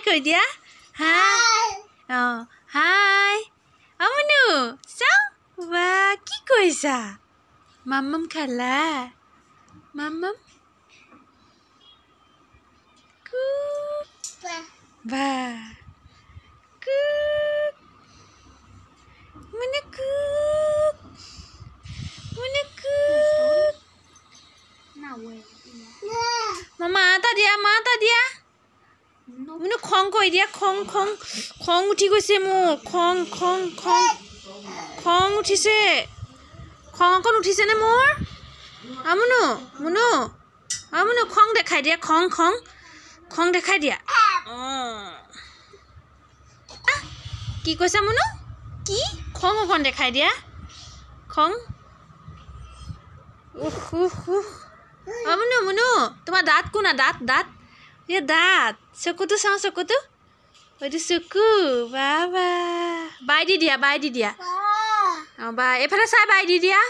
কৈ দিয়া হাই হাই আমনু চাও বা কি কৈছা মাম্মাম খালা মাম্মাম কু বা কু মনে কু Mama ta dia munu khong koi dia khong uthi goise mu khong uthise khong kon uthise ne mor amunu khong dekhai dia khong dekhai dia ki koisa munu ki khong kon dekhai dia khong Munu, তোমার দাঁত কোনা দাঁত এ দাঁত চকুটো চাও চকুটো ওইটো চকু বাবা বাই দি দিয়া বা এফালে চাই বাই দি দিয়া